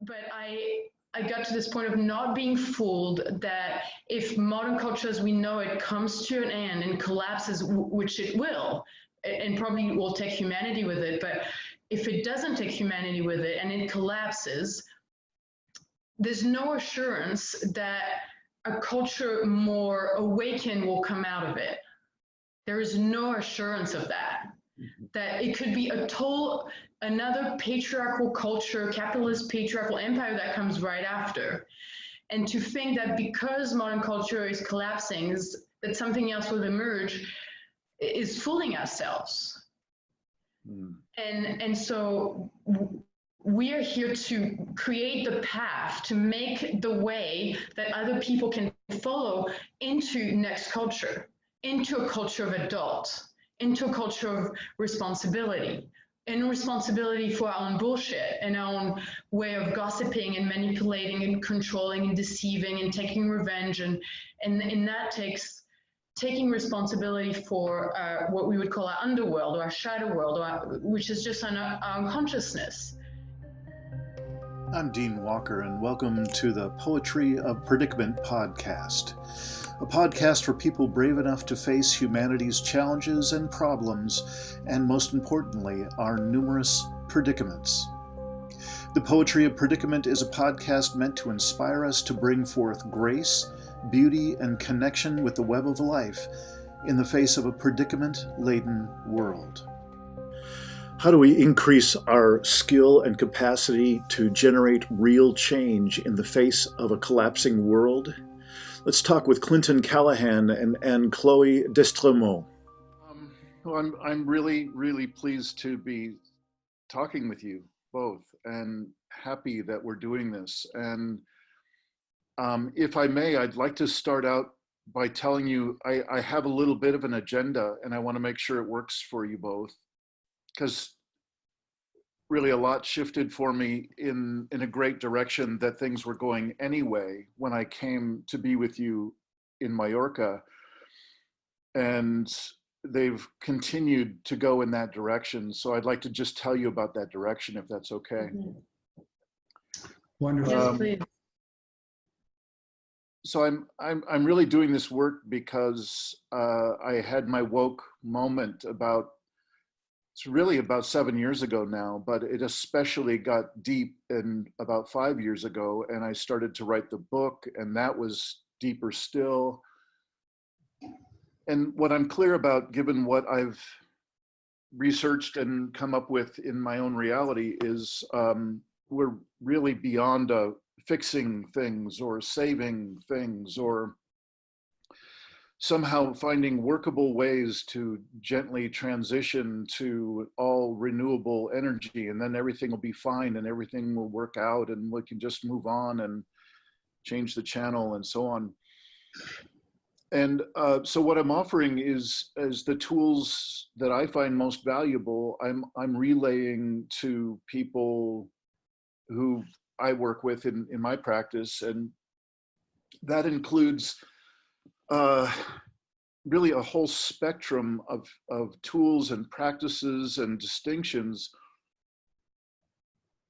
but I got to this point of not being fooled that if modern culture as we know it comes to an end and collapses, which it will, and probably will take humanity with it, but if it doesn't take humanity with it and it collapses, there's no assurance that a culture more awakened will come out of it. There is no assurance of that. That it could be another patriarchal culture, capitalist patriarchal empire that comes right after. And to think that because modern culture is collapsing, that something else will emerge is fooling ourselves. And so we are here to create the path, to make the way that other people can follow into next culture, into a culture of adults, into a culture of responsibility, and responsibility for our own bullshit and our own way of gossiping and manipulating and controlling and deceiving and taking revenge. And that takes taking responsibility for what we would call our underworld or our shadow world, which is just our unconsciousness. I'm Dean Walker, and welcome to the Poetry of Predicament podcast, a podcast for people brave enough to face humanity's challenges and problems, and most importantly, our numerous predicaments. The Poetry of Predicament is a podcast meant to inspire us to bring forth grace, beauty, and connection with the web of life in the face of a predicament-laden world. How do we increase our skill and capacity to generate real change in the face of a collapsing world? Let's talk with Clinton Callahan and Anne-Chloé Destremau. Well, I'm really, really pleased to be talking with you both and happy that we're doing this. And if I may, I'd like to start out by telling you I have a little bit of an agenda, and I want to make sure it works for you both, because really a lot shifted for me in a great direction that things were going anyway when I came to be with you in Mallorca. And they've continued to go in that direction. So I'd like to just tell you about that direction, if that's okay. Wonderful. Yes, please. So I'm really doing this work because I had my woke moment it's really about 7 years ago now, but it especially got deep in about 5 years ago, and I started to write the book, and that was deeper still. And what I'm clear about, given what I've researched and come up with in my own reality, is we're really beyond fixing things or saving things or somehow finding workable ways to gently transition to all renewable energy, and then everything will be fine and everything will work out and we can just move on and change the channel and so on. And so what I'm offering is the tools that I find most valuable. I'm relaying to people who I work with in my practice, and that includes really a whole spectrum of tools and practices and distinctions,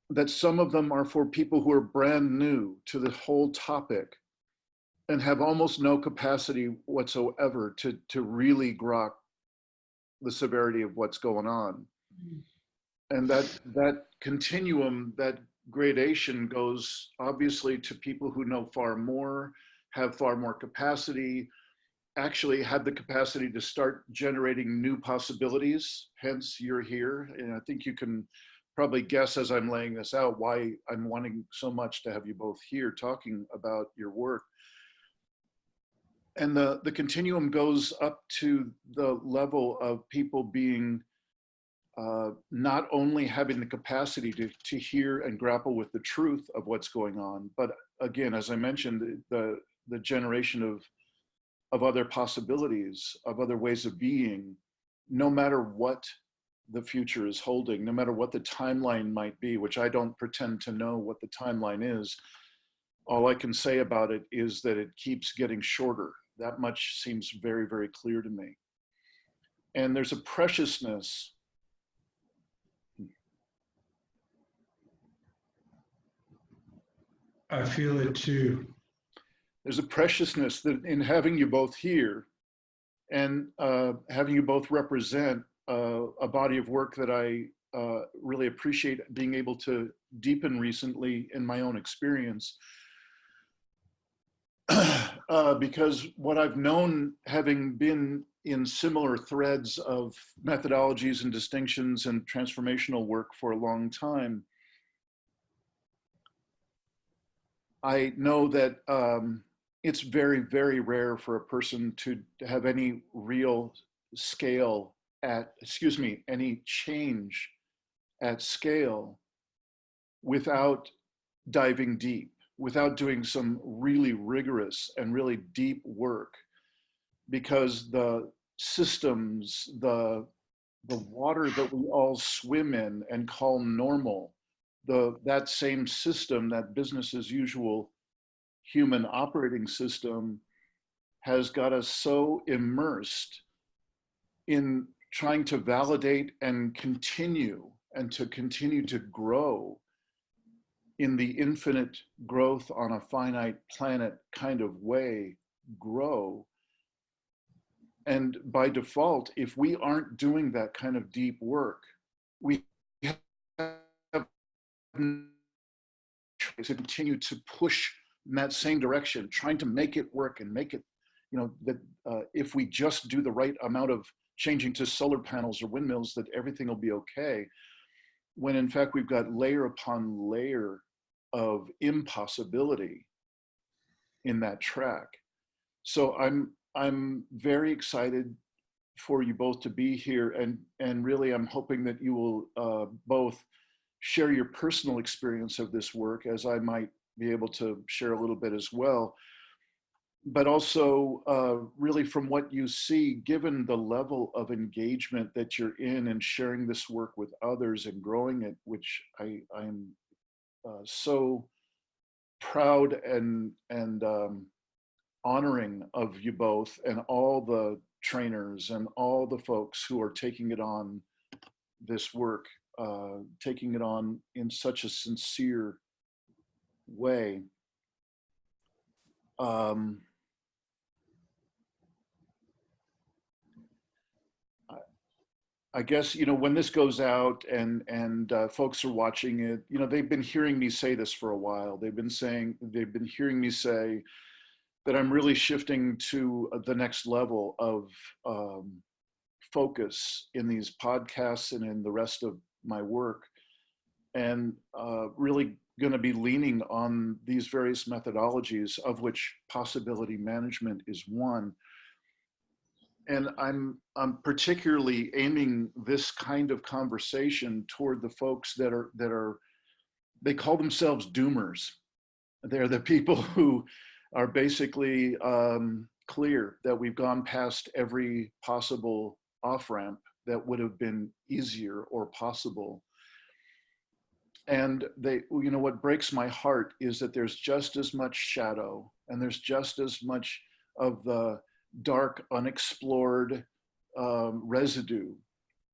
that some of them are for people who are brand new to the whole topic and have almost no capacity whatsoever to really grok the severity of what's going on. And that continuum, that gradation goes obviously to people who know far more, have far more capacity, actually have the capacity to start generating new possibilities, hence you're here. And I think you can probably guess as I'm laying this out why I'm wanting so much to have you both here talking about your work. And the continuum goes up to the level of people being not only having the capacity to hear and grapple with the truth of what's going on, but again, as I mentioned, the generation of other possibilities, of other ways of being, no matter what the future is holding, no matter what the timeline might be, which I don't pretend to know what the timeline is. All I can say about it is that it keeps getting shorter. That much seems very, very clear to me. And there's a preciousness I feel it too. There's a preciousness that in having you both here and having you both represent a body of work that I really appreciate being able to deepen recently in my own experience. Because what I've known, having been in similar threads of methodologies and distinctions and transformational work for a long time, I know that it's very, very rare for a person to have any real scale any change at scale without diving deep, without doing some really rigorous and really deep work, because the systems, the water that we all swim in and call normal, that same system, that business as usual human operating system, has got us so immersed in trying to validate and to continue to grow in the infinite growth on a finite planet kind of way, grow. And by default, if we aren't doing that kind of deep work, we have to continue to push in that same direction, trying to make it work and make it, that if we just do the right amount of changing to solar panels or windmills, that everything will be okay. When in fact, we've got layer upon layer of impossibility in that track. So I'm very excited for you both to be here, and really I'm hoping that you will both share your personal experience of this work, as I might be able to share a little bit as well, but also really from what you see, given the level of engagement that you're in and sharing this work with others and growing it, which I'm so proud and honoring of you both and all the trainers and all the folks who are taking it on this work, taking it on in such a sincere way. I guess, when this goes out and folks are watching it, they've been hearing me say this for a while. They've been hearing me say that I'm really shifting to the next level of focus in these podcasts and in the rest of my work, and really going to be leaning on these various methodologies, of which possibility management is one. And I'm particularly aiming this kind of conversation toward the folks that are they call themselves doomers. They're the people who are basically clear that we've gone past every possible off-ramp that would have been easier or possible. And what breaks my heart is that there's just as much shadow, and there's just as much of the dark, unexplored residue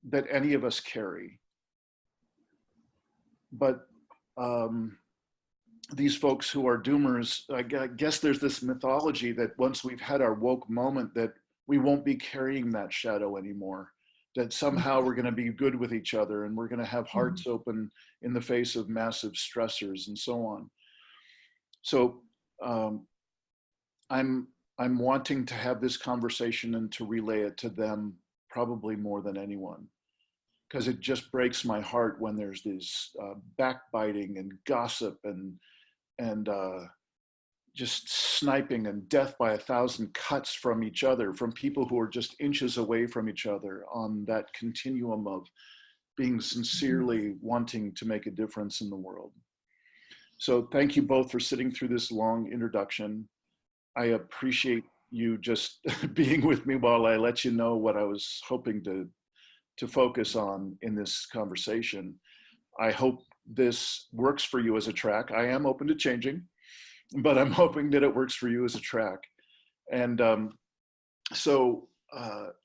that any of us carry. But these folks who are doomers, I guess there's this mythology that once we've had our woke moment, that we won't be carrying that shadow anymore, that somehow we're going to be good with each other and we're going to have hearts open in the face of massive stressors and so on. So I'm wanting to have this conversation and to relay it to them probably more than anyone, because it just breaks my heart when there's this backbiting and gossip and just sniping and death by 1,000 cuts from each other, from people who are just inches away from each other on that continuum of being sincerely wanting to make a difference in the world. So thank you both for sitting through this long introduction. I appreciate you just being with me while I let you know what I was hoping to focus on in this conversation. I hope this works for you as a track. I am open to changing, but I'm hoping that it works for you as a track. And so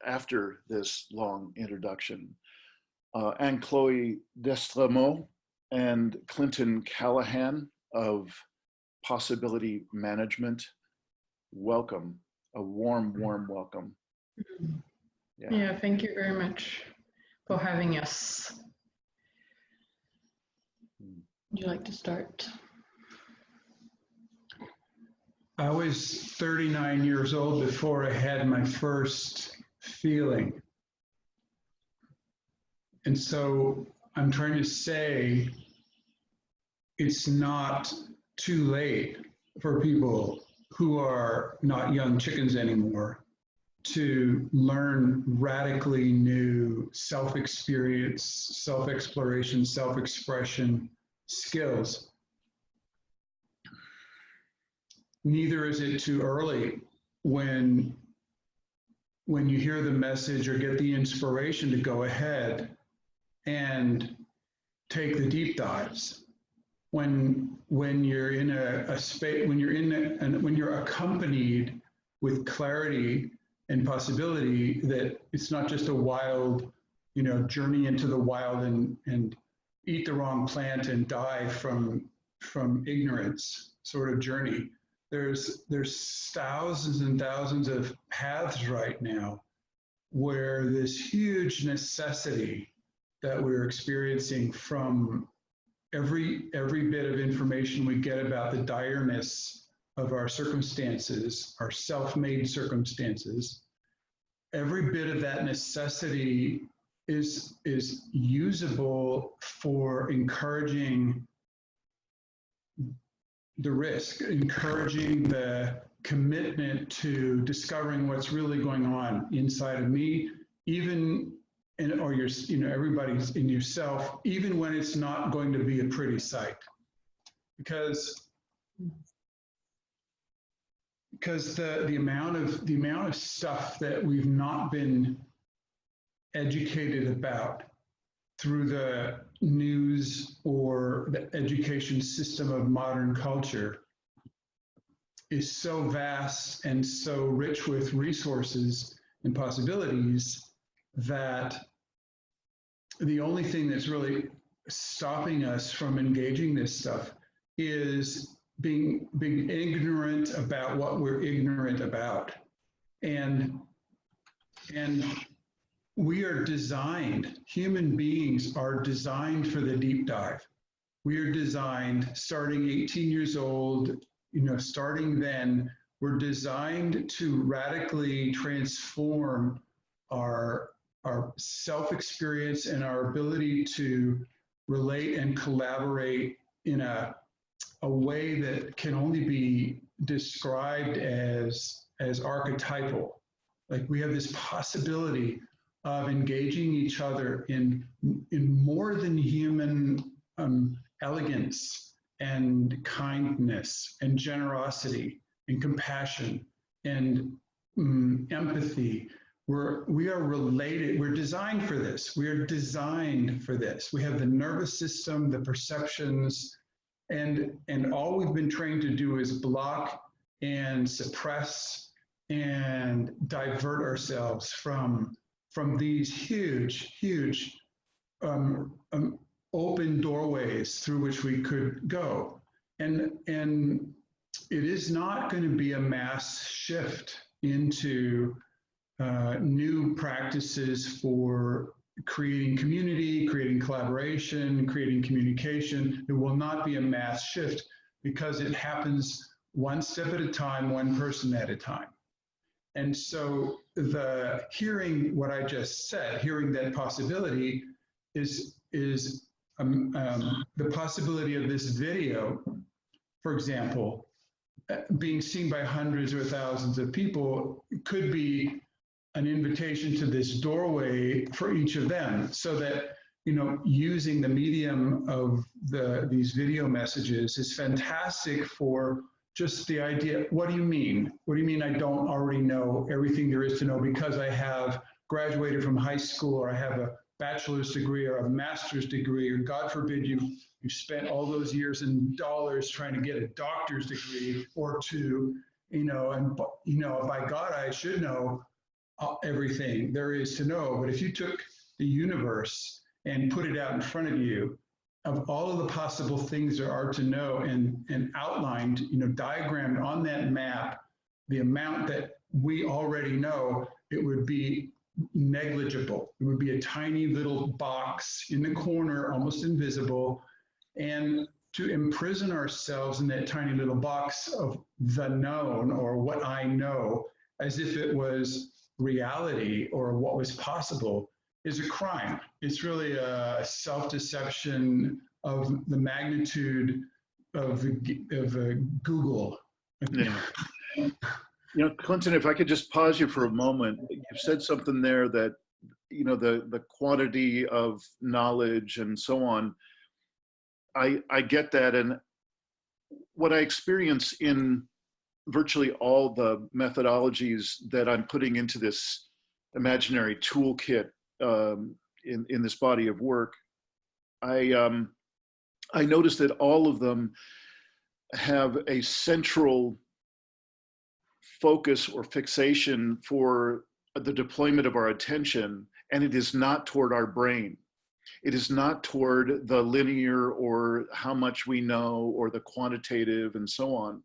after this long introduction, Anne-Chloé Destremau and Clinton Callahan of possibility management, welcome, a warm, warm welcome. Yeah, thank you very much for having us. Would you like to start? I was 39 years old before I had my first feeling. And so I'm trying to say it's not too late for people who are not young chickens anymore to learn radically new self-experience, self-exploration, self-expression skills. Neither is it too early when you hear the message or get the inspiration to go ahead and take the deep dives. When you're in a space, when you're accompanied with clarity and possibility that it's not just a wild, journey into the wild and eat the wrong plant and die from ignorance sort of journey. There's thousands and thousands of paths right now where this huge necessity that we're experiencing from every bit of information we get about the direness of our circumstances, our self-made circumstances, every bit of that necessity is usable for encouraging the risk, encouraging the commitment to discovering what's really going on inside of me, everybody's in yourself, even when it's not going to be a pretty sight, because the amount of stuff that we've not been educated about through the news or the education system of modern culture is so vast and so rich with resources and possibilities that the only thing that's really stopping us from engaging this stuff is being ignorant about what we're ignorant about. And we are designed, human beings are designed for the deep dive. We are designed starting 18 years old, starting then, we're designed to radically transform our self-experience and our ability to relate and collaborate in a way that can only be described as archetypal. Like we have this possibility of engaging each other in more than human elegance and kindness and generosity and compassion and empathy. We are related. We're designed for this. We are designed for this. We have the nervous system, the perceptions, and all we've been trained to do is block and suppress and divert ourselves from these huge open doorways through which we could go. And it is not going to be a mass shift into new practices for creating community, creating collaboration, creating communication. It will not be a mass shift because it happens one step at a time, one person at a time. And so hearing what I just said, hearing that possibility is the possibility of this video, for example, being seen by hundreds or thousands of people could be an invitation to this doorway for each of them, so that using the medium of these video messages is fantastic for just the idea. What do you mean? What do you mean I don't already know everything there is to know because I have graduated from high school, or I have a bachelor's degree or a master's degree, or God forbid you spent all those years in dollars trying to get a doctor's degree or two, and by God, I should know everything there is to know. But if you took the universe and put it out in front of you of all of the possible things there are to know, and outlined, diagrammed on that map, the amount that we already know, it would be negligible. It would be a tiny little box in the corner, almost invisible. And to imprison ourselves in that tiny little box of the known, or what I know, as if it was reality or what was possible, is a crime. It's really a self-deception of the magnitude of Google. Yeah. Clinton, if I could just pause you for a moment. You've said something there that, the quantity of knowledge and so on. I get that. And what I experience in virtually all the methodologies that I'm putting into this imaginary toolkit in this body of work, I noticed that all of them have a central focus or fixation for the deployment of our attention, and it is not toward our brain. It is not toward the linear or how much we know or the quantitative and so on.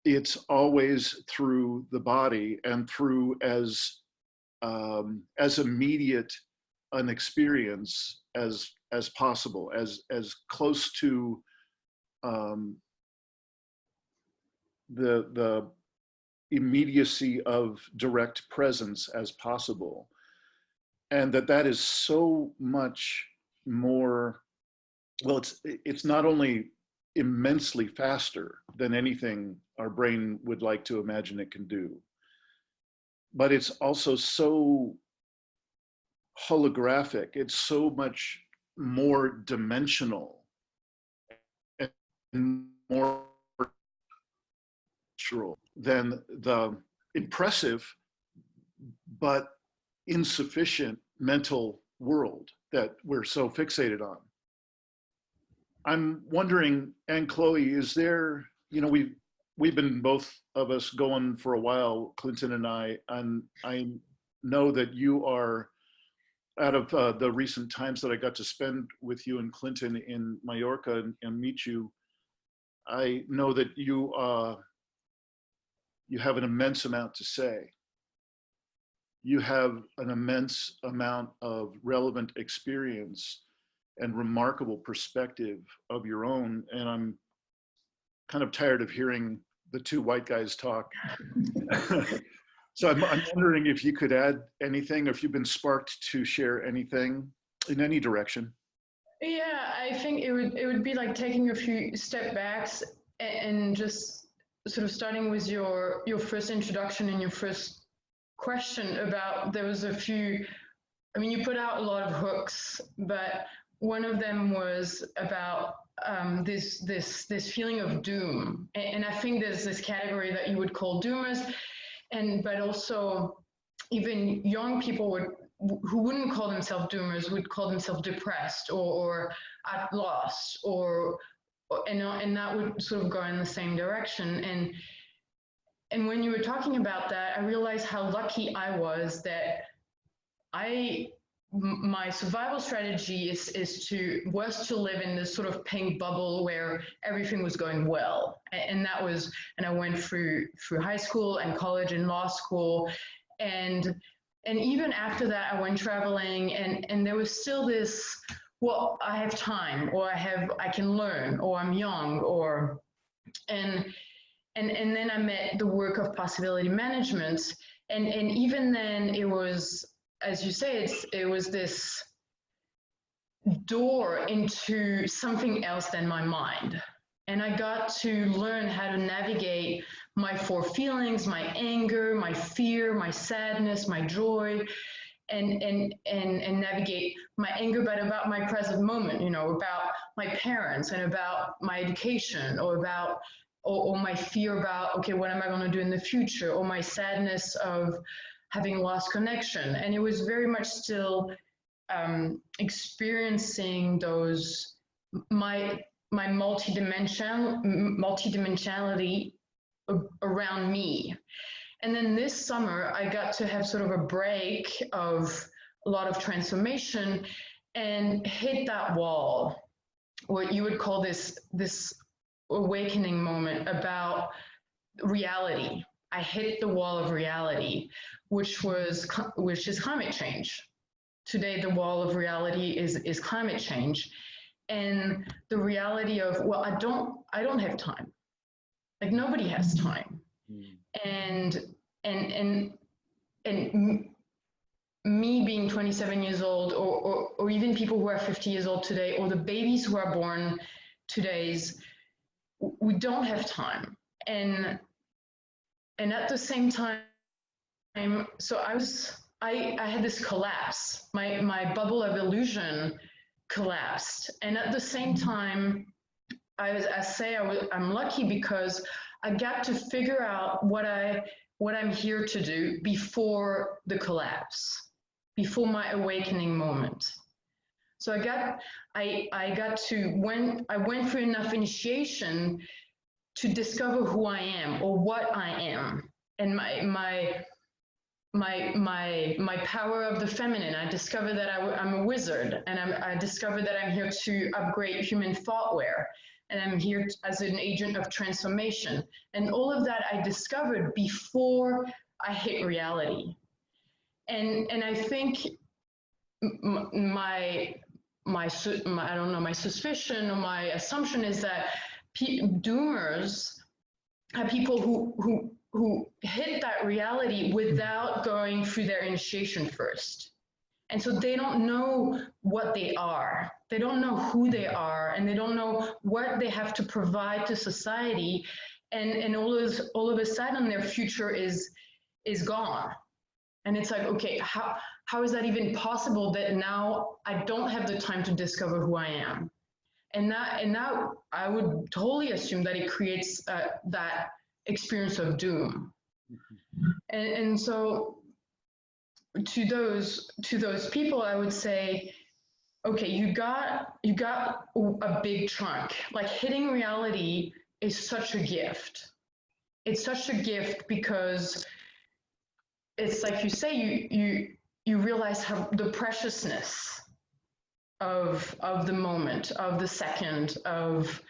It's always through the body and through as immediate an experience as possible, as close to the immediacy of direct presence as possible. And that is so much more, well, it's not only immensely faster than anything our brain would like to imagine it can do, but it's also so holographic. It's so much more dimensional and more natural than the impressive but insufficient mental world that we're so fixated on. I'm wondering, Anne-Chloé, is there, we've been both of us going for a while, Clinton and I know that you are, out of the recent times that I got to spend with you and Clinton in Mallorca and meet you, I know that you have an immense amount to say. You have an immense amount of relevant experience and remarkable perspective of your own. And I'm kind of tired of hearing the two white guys talk. So I'm wondering if you could add anything, or if you've been sparked to share anything in any direction. Yeah, I think it would be like taking a few step backs and just sort of starting with your first introduction and your first question about, there was a few, you put out a lot of hooks, but one of them was about this feeling of doom. And I think there's this category that you would call doomers, but also even young people who wouldn't call themselves doomers would call themselves depressed or at loss, and that would sort of go in the same direction. And when you were talking about that, I realized how lucky I was that my survival strategy was to live in this sort of pink bubble where everything was going well. And I went through high school and college and law school. And even after that, I went traveling, and there was still this, well, I have time, or I can learn, or I'm young, and then I met the work of possibility management. And even then it was, as you say, it was this door into something else than my mind. And I got to learn how to navigate my four feelings, my anger, my fear, my sadness, my joy, and navigate my anger, but about my present moment, about my parents and about my education, or my fear about, okay, what am I going to do in the future, or my sadness of having lost connection. And it was very much still experiencing those, my multidimensionality around me. And then this summer, I got to have sort of a break of a lot of transformation and hit that wall. what you would call this awakening moment about reality. I hit the wall of reality, which is climate change. Today, the wall of reality is climate change, and the reality of, well, I don't have time. Like, nobody has time. And me being 27 years old, or even people who are 50 years old today, or the babies who are born today's, we don't have time. And at the same time, so I had this collapse. My bubble of illusion collapsed. And at the same time, I'm lucky because I got to figure out what I'm here to do before the collapse, before my awakening moment. So I went through enough initiation to discover who I am or what I am, and my power of the feminine. I discovered that I'm a wizard, and I discovered that I'm here to upgrade human thoughtware, and I'm here as an agent of transformation. And all of that I discovered before I hit reality. And I think my I don't know, my suspicion or my assumption is that doomers are people who hit that reality without going through their initiation first. And so they don't know what they are. They don't know who they are, and they don't know what they have to provide to society. And all of a sudden their future is gone. And it's like, okay, how is that even possible that now I don't have the time to discover who I am? And that I would totally assume that it creates that experience of doom. And so to those people, I would say, okay, you got a big chunk. Like, hitting reality is such a gift. It's such a gift because it's like you say, you realize how the preciousness of the moment, of the second, of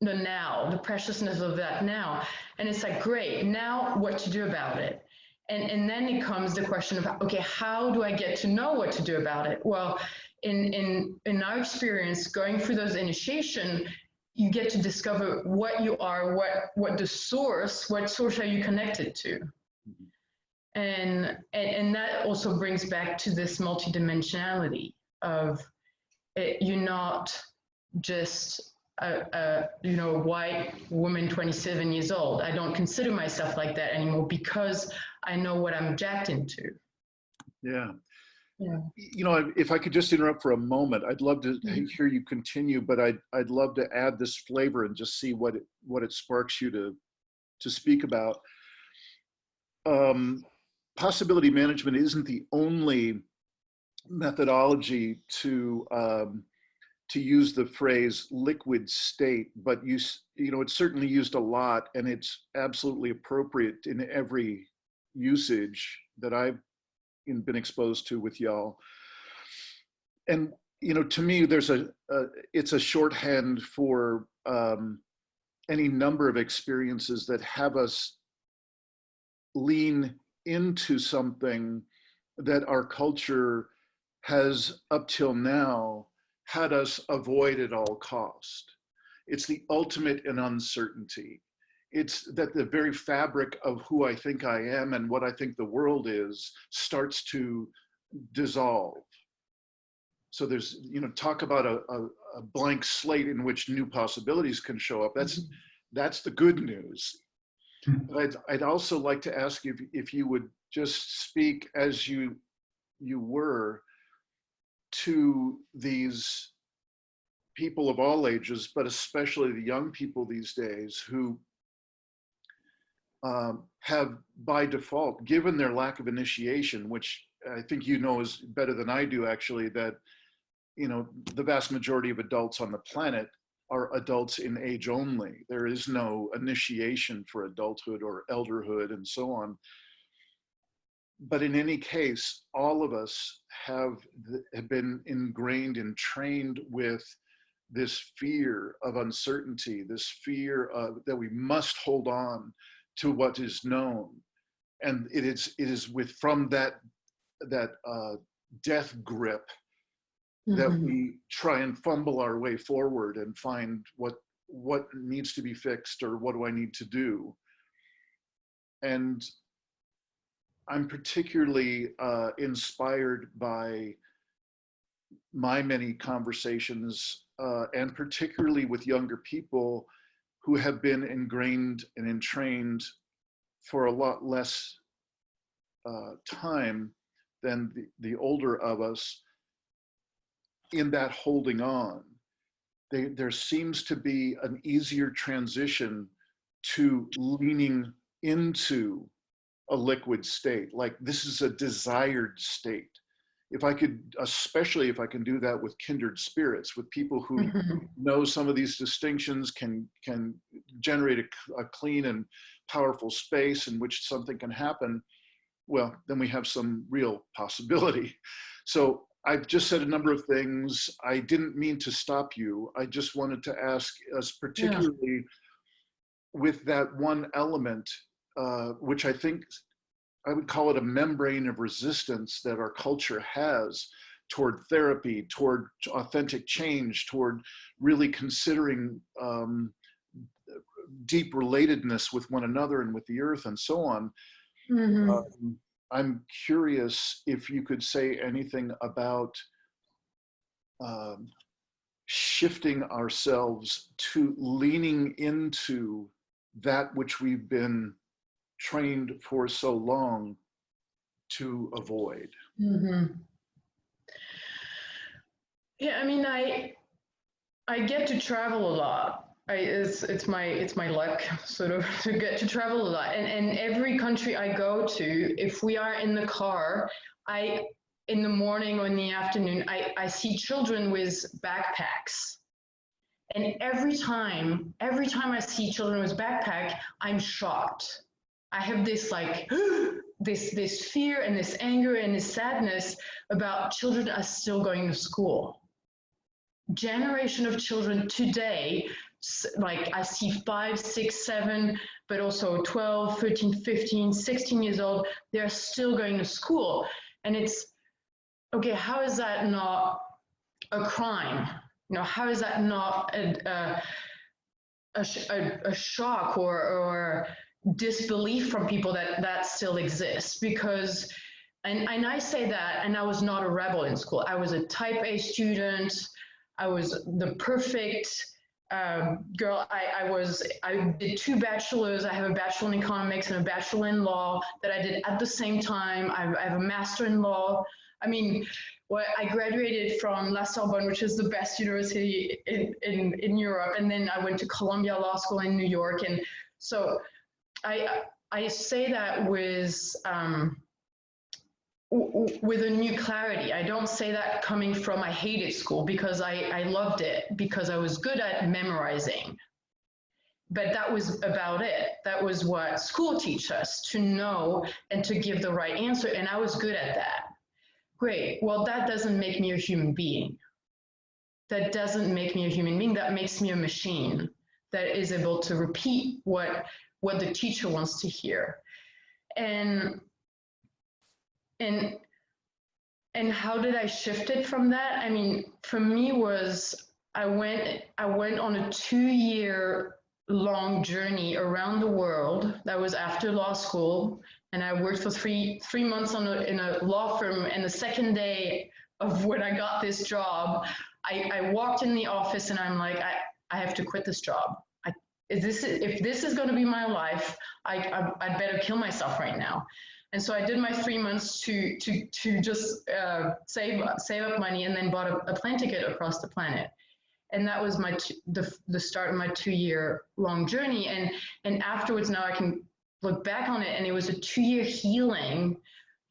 the now, the preciousness of that now. And it's like, great, now what to do about it? And then it comes the question of, okay, how do I get to know what to do about it? Well, in our experience, going through those initiation, you get to discover what you are, what source are you connected to? And that also brings back to this multidimensionality of it, you're not just a white woman 27 years old. I don't consider myself like that anymore because I know what I'm jacked into. Yeah. Yeah. You know, if I could just interrupt for a moment, I'd love to hear you continue, but I'd love to add this flavor and just see what it sparks you to speak about. Possibility management isn't the only methodology to use the phrase liquid state, but it's certainly used a lot, and it's absolutely appropriate in every usage that I've been exposed to with y'all. And to me, it's a shorthand for any number of experiences that have us lean into something that our culture has up till now had us avoid at all cost. It's the ultimate in uncertainty. It's that the very fabric of who I think I am and what I think the world is starts to dissolve. So there's, talk about a blank slate in which new possibilities can show up. That's the good news. But I'd also like to ask you if you would just speak as you were to these people of all ages, but especially the young people these days who have by default, given their lack of initiation, which I think is better than I do actually, that the vast majority of adults on the planet are adults in age only. There is no initiation for adulthood or elderhood and so on. but in any case, all of us have been ingrained and trained with this fear of uncertainty, this fear of that we must hold on to what is known, and it is from that death grip that we try and fumble our way forward and find what needs to be fixed, or what do I need to do. And I'm particularly inspired by my many conversations, and particularly with younger people who have been ingrained and entrained for a lot less time than the older of us in that holding on. There seems to be an easier transition to leaning into a liquid state, like this is a desired state. If I could, especially if I can do that with kindred spirits, with people who know some of these distinctions, can generate a clean and powerful space in which something can happen, well, then we have some real possibility. So I've just said a number of things. I didn't mean to stop you. I just wanted to ask us, particularly with that one element, which I think I would call it a membrane of resistance that our culture has toward therapy, toward authentic change, toward really considering deep relatedness with one another and with the earth and so on. I'm curious if you could say anything about shifting ourselves to leaning into that which we've been trained for so long to avoid. Yeah, I mean, I get to travel a lot. It's my luck, sort of, to get to travel a lot. And every country I go to, if we are in the car, in the morning or in the afternoon, I see children with backpacks. And every time I see children with backpack, I'm shocked. I have this like this fear and this anger and this sadness about children are still going to school. Generation of children today, like I see 5, 6, 7, but also 12, 13, 15, 16 years old, they're still going to school. And it's, okay, how is that not a crime? You know, how is that not a shock or disbelief from people that still exists? Because, and I say that, and I was not a rebel in school. I was a type A student. I was the perfect girl. I did 2 bachelors. I have a bachelor in economics and a bachelor in law that I did at the same time. I have a master in law. I mean, well, I graduated from La Sorbonne, which is the best university in Europe, and then I went to Columbia Law School in New York. And so I say that with a new clarity. I don't say that coming from I hated school, because I loved it, because I was good at memorizing. But that was about it. That was what school teaches us, to know and to give the right answer, and I was good at that. Great. Well, that doesn't make me a human being. That doesn't make me a human being. That makes me a machine that is able to repeat what the teacher wants to hear. And how did I shift it from that? I mean, for me was I went on a 2-year long journey around the world. That was after law school. And I worked for three months in a law firm. And the second day of when I got this job, I walked in the office and I'm like, I have to quit this job. If this is going to be my life, I'd better kill myself right now. And so I did my 3 months to just save up money, and then bought a plane ticket across the planet. And that was the start of my 2-year long journey. And afterwards, now I can look back on it, and it was a 2-year healing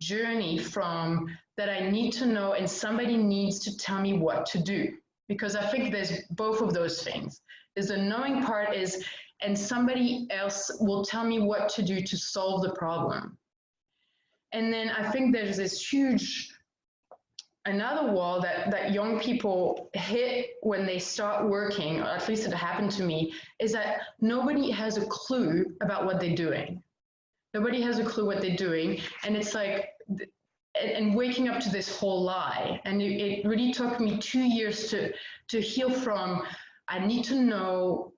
journey from that I need to know, and somebody needs to tell me what to do. Because I think there's both of those things. There's the knowing part and somebody else will tell me what to do to solve the problem. And then I think there's this huge, another wall that young people hit when they start working, or at least it happened to me, is that nobody has a clue about what they're doing. Nobody has a clue what they're doing. And it's like, and waking up to this whole lie. And it really took me 2 years to heal from, I need to know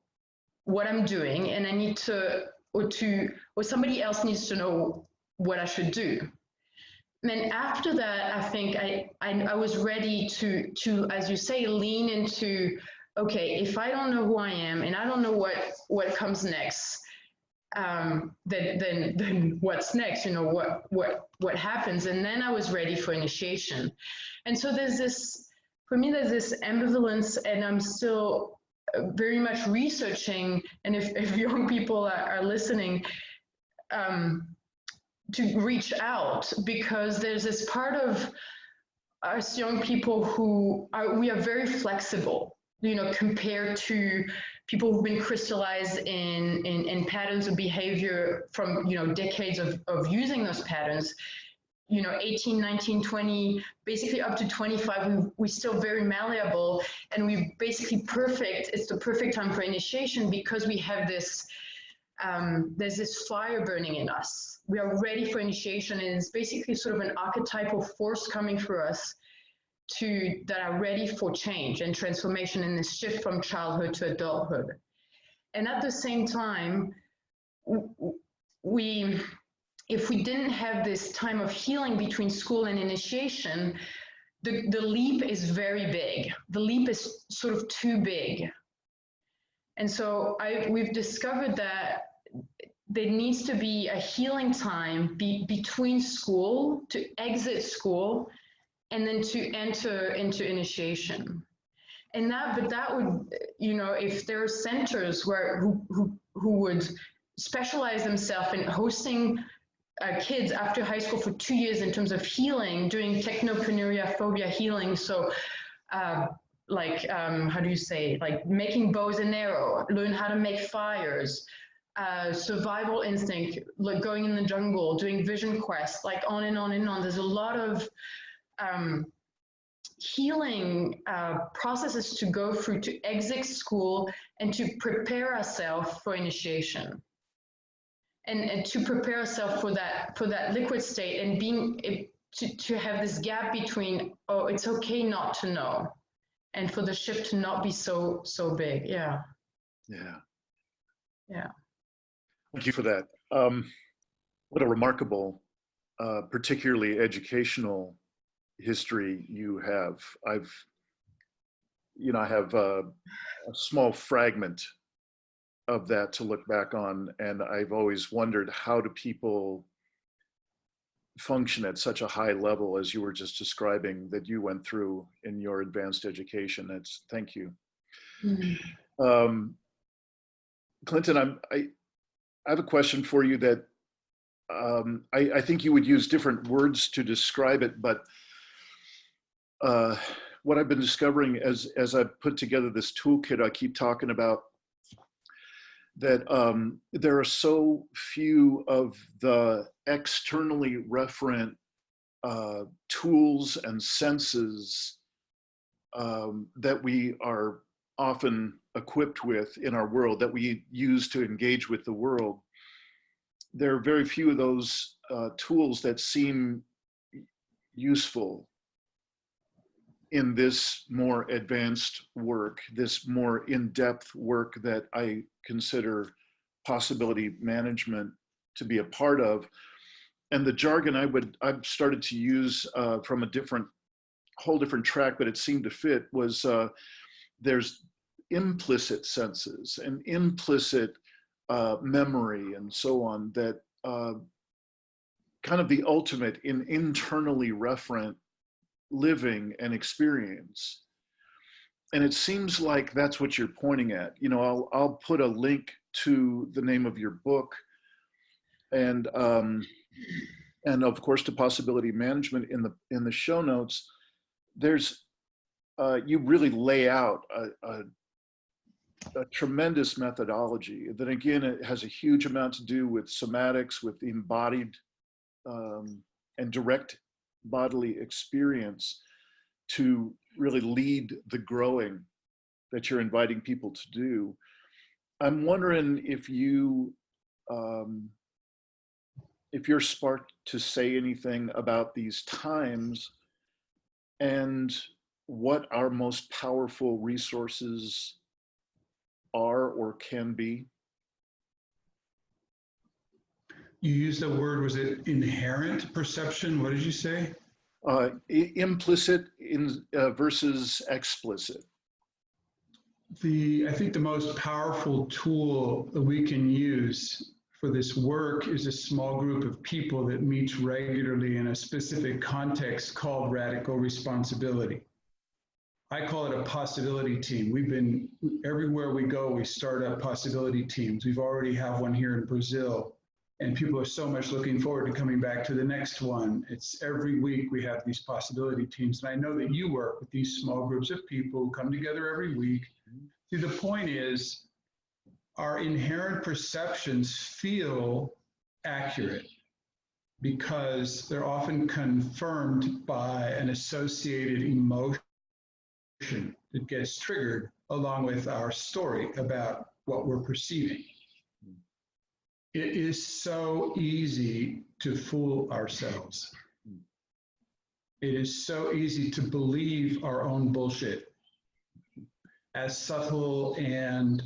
what I'm doing, and I need to, or somebody else needs to know what I should do. And after that, I think I was ready to, as you say, lean into, okay, if I don't know who I am and I don't know what comes next, then what's next? You know, what happens? And then I was ready for initiation. And so there's this, for me, there's this ambivalence, and I'm still very much researching. And if young people are listening, to reach out, because there's this part of us young people who we are very flexible, you know, compared to people who've been crystallized in patterns of behavior from, you know, decades of using those patterns. You know, 18, 19, 20, basically up to 25, we're still very malleable, and we basically it's the perfect time for initiation, because we have this, there's this fire burning in us. We are ready for initiation, and it's basically sort of an archetypal force coming through us that are ready for change and transformation in this shift from childhood to adulthood. And at the same time, if we didn't have this time of healing between school and initiation, the leap is very big. The leap is sort of too big. And so we've discovered that there needs to be a healing time between school, to exit school, and then to enter into initiation. And that would, you know, if there are centers who would specialize themselves in hosting kids after high school for 2 years in terms of healing, doing technopenuria phobia healing. So how do you say, like making bows and arrow, learn how to make fires, survival instinct, like going in the jungle, doing vision quests, like on and on and on. There's a lot of healing processes to go through to exit school and to prepare ourselves for initiation. And to prepare ourselves for that liquid state, and to have this gap between, oh, it's okay not to know, and for the shift to not be so big. Yeah. Thank you for that. What a remarkable, particularly educational history you have. I have a small fragment of that to look back on, and I've always wondered, how do people function at such a high level as you were just describing that you went through in your advanced education? Thank you. Mm-hmm. Clinton, I have a question for you that I think you would use different words to describe it, but what I've been discovering as I've put together this toolkit I keep talking about, that there are so few of the externally referent tools and senses that we are often equipped with in our world, that we use to engage with the world. There are very few of those tools that seem useful in this more advanced work, this more in-depth work that I consider possibility management to be a part of. And the jargon I've started to use from a whole different track, but it seemed to fit, was there's implicit senses and implicit memory and so on, that kind of the ultimate in internally referent living and experience. And it seems like that's what you're pointing at. You know, I'll put a link to the name of your book, and of course to possibility management in the show notes. There's you really lay out a tremendous methodology that, again, it has a huge amount to do with somatics, with embodied and direct bodily experience to really lead the growing that you're inviting people to do. I'm wondering if you're sparked to say anything about these times and what our most powerful resources are or can be. You used the word, was it inherent perception? What did you say? Implicit versus explicit. I think the most powerful tool that we can use for this work is a small group of people that meets regularly in a specific context called radical responsibility. I call it a possibility team. Everywhere we go, we start up possibility teams. We've already have one here in Brazil, and people are so much looking forward to coming back to the next one. It's every week we have these possibility teams. And I know that you work with these small groups of people who come together every week. See, the point is, our inherent perceptions feel accurate because they're often confirmed by an associated emotion that gets triggered along with our story about what we're perceiving. It is so easy to fool ourselves. It is so easy to believe our own bullshit. As subtle and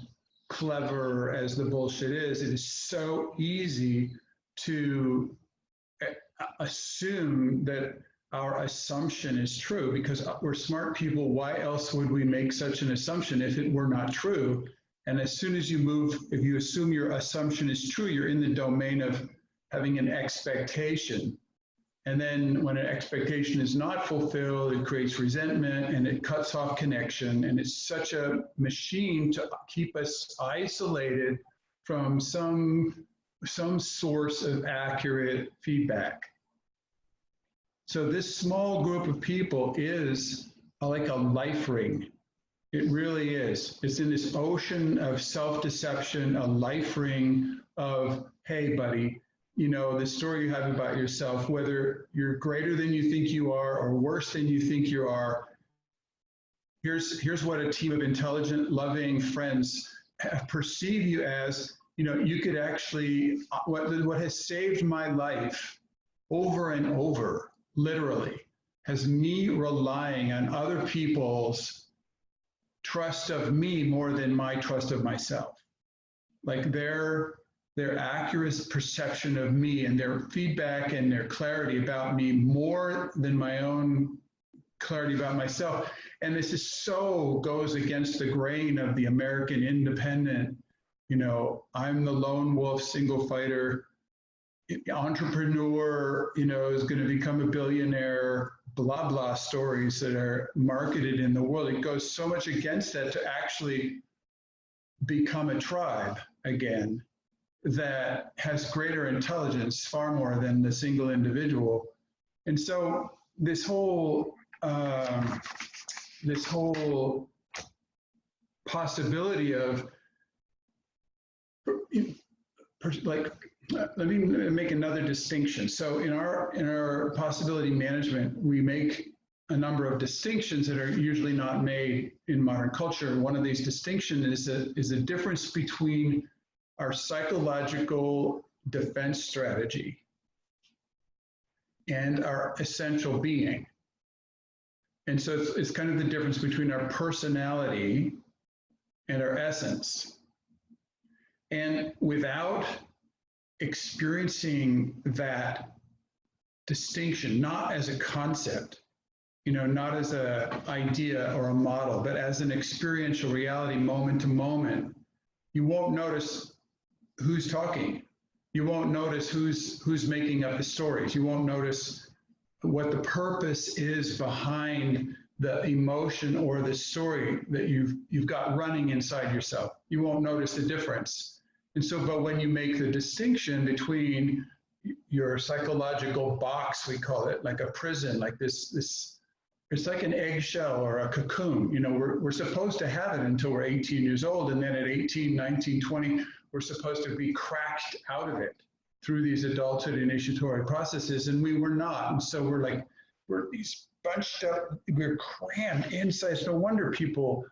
clever as the bullshit is, it is so easy to assume that our assumption is true because we're smart people. Why else would we make such an assumption if it were not true? And as soon as if you assume your assumption is true, you're in the domain of having an expectation. And then when an expectation is not fulfilled, it creates resentment and it cuts off connection. And it's such a machine to keep us isolated from some source of accurate feedback. So this small group of people is like a life ring. It really is. It's in this ocean of self-deception, a life ring of, hey, buddy, you know, the story you have about yourself, whether you're greater than you think you are or worse than you think you are, here's what a team of intelligent, loving friends perceive you as. You know, you could actually, what has saved my life over and over, literally, has me relying on other people's trust of me more than my trust of myself. Like their accurate perception of me and their feedback and their clarity about me more than my own clarity about myself. And this is so goes against the grain of the American independent, you know, I'm the lone wolf, single fighter, entrepreneur, you know, is going to become a billionaire, blah, blah stories that are marketed in the world. It goes so much against that to actually become a tribe again that has greater intelligence, far more than the single individual. And so this whole possibility of let me make another distinction. So in our possibility management, we make a number of distinctions that are usually not made in modern culture. One of these distinctions is a difference between our psychological defense strategy and our essential being. And so it's kind of the difference between our personality and our essence. And without experiencing that distinction, not as a concept, you know, not as an idea or a model, but as an experiential reality, moment to moment, you won't notice who's talking. You won't notice who's making up the stories. You won't notice what the purpose is behind the emotion or the story that you've got running inside yourself. You won't notice the difference. And so, but when you make the distinction between your psychological box, we call it, like a prison, like this, it's like an eggshell or a cocoon. You know, we're supposed to have it until we're 18 years old. And then at 18, 19, 20, we're supposed to be cracked out of it. through these adulthood initiatory processes, and we were not. And so we're these bunched up, we're crammed inside. It's no wonder people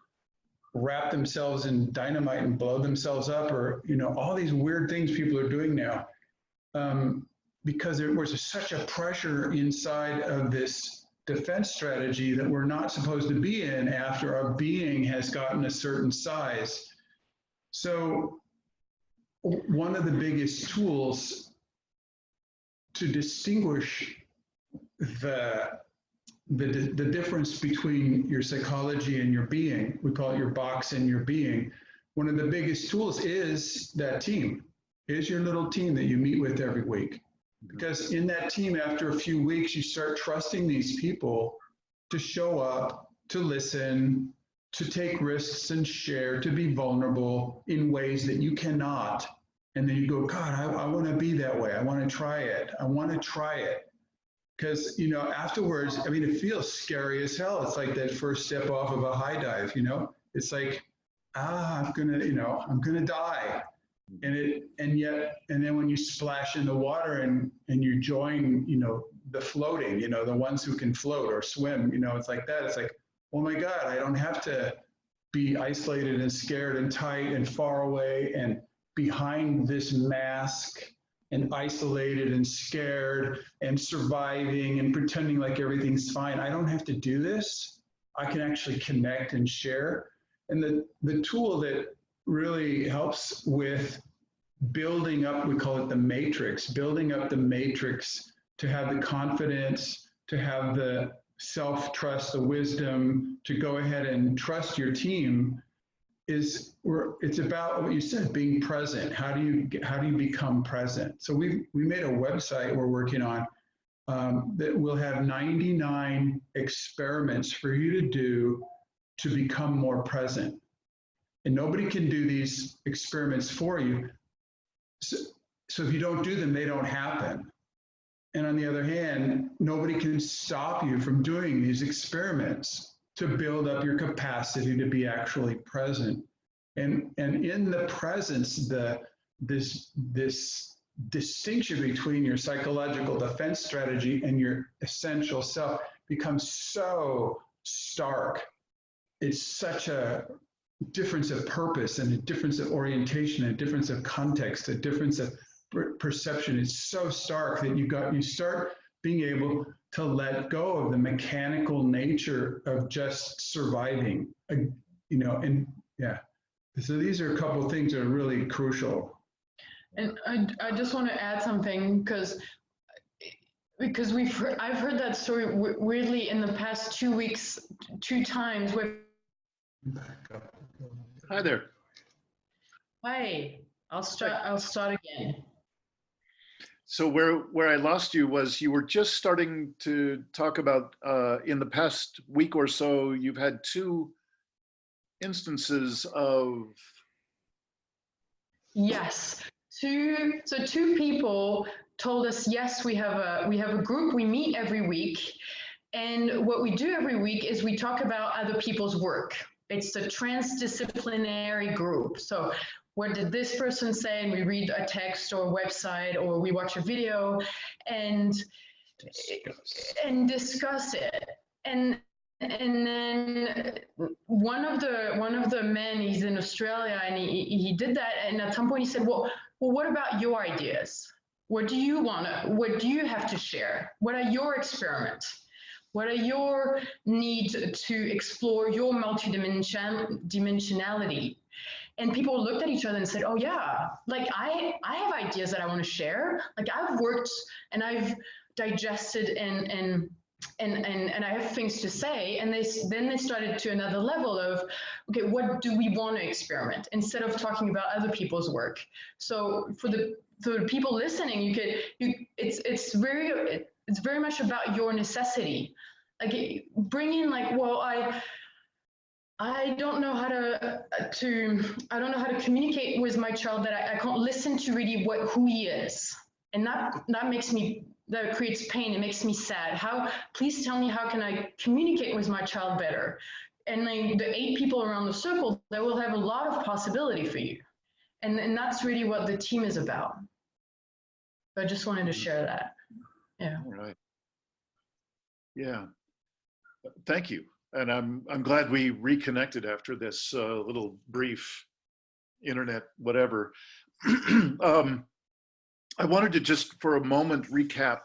wrap themselves in dynamite and blow themselves up, or all these weird things people are doing now, because there was such a pressure inside of this defense strategy that we're not supposed to be in after our being has gotten a certain size. So one of the biggest tools to distinguish the difference between your psychology and your being, we call it your box and your being. One of the biggest tools is that team, is your little team that you meet with every week. Because in that team, after a few weeks, you start trusting these people to show up, to listen, to take risks and share, to be vulnerable in ways that you cannot. And then you go, God, I want to be that way. I want to try it. I want to try it. Because, afterwards, it feels scary as hell. It's like that first step off of a high dive, It's like, I'm going to die. And then when you splash in the water and you join, the floating, the ones who can float or swim, it's like that. It's like, oh my God, I don't have to be isolated and scared and tight and far away and behind this mask and isolated and scared and surviving and pretending like everything's fine. I don't have to do this. I can actually connect and share. And the tool that really helps with building up, we call it the matrix, building up the matrix to have the confidence, to have the self-trust, the wisdom to go ahead and trust your team it's about what you said, being present. How do you become present? So we made a website we're working on that will have 99 experiments for you to do to become more present. And nobody can do these experiments for you. So if you don't do them, they don't happen. And on the other hand, nobody can stop you from doing these experiments to build up your capacity to be actually present. And in the presence, this distinction between your psychological defense strategy and your essential self becomes so stark. It's such a difference of purpose and a difference of orientation, a difference of context, a difference of perception. It's so stark that you start being able to let go of the mechanical nature of just surviving, So these are a couple of things that are really crucial. And I just want to add something because I've heard that story weirdly in the past 2 weeks, 2 times where. Hi there. Hi, I'll start again. So where I lost you was you were just starting to talk about in the past week or so, you've had 2 instances of. Yes, two people told us, yes, we have a group, we meet every week. And what we do every week is we talk about other people's work. It's a transdisciplinary group. So what did this person say? And we read a text or a website, or we watch a video and discuss it. And then one of the men, he's in Australia, and he did that. And at some point he said, well, what about your ideas? What do you have to share? What are your experiments? What are your needs to explore your multidimensionality? And people looked at each other and said, oh yeah, like I have ideas that I want to share. Like I've worked and I've digested and I have things to say. And then they started to another level of, okay, what do we want to experiment instead of talking about other people's work? So for the people listening, it's very much about your necessity. Like bring in like, well, I don't know how to communicate with my child, that I can't listen to really who he is. And that creates pain. It makes me sad. Please tell me, how can I communicate with my child better? And like the 8 people around the circle, they will have a lot of possibility for you. And that's really what the team is about. I just wanted to share that. Yeah. All right. Yeah. Thank you. And I'm glad we reconnected after this little brief internet whatever. I wanted to just for a moment recap,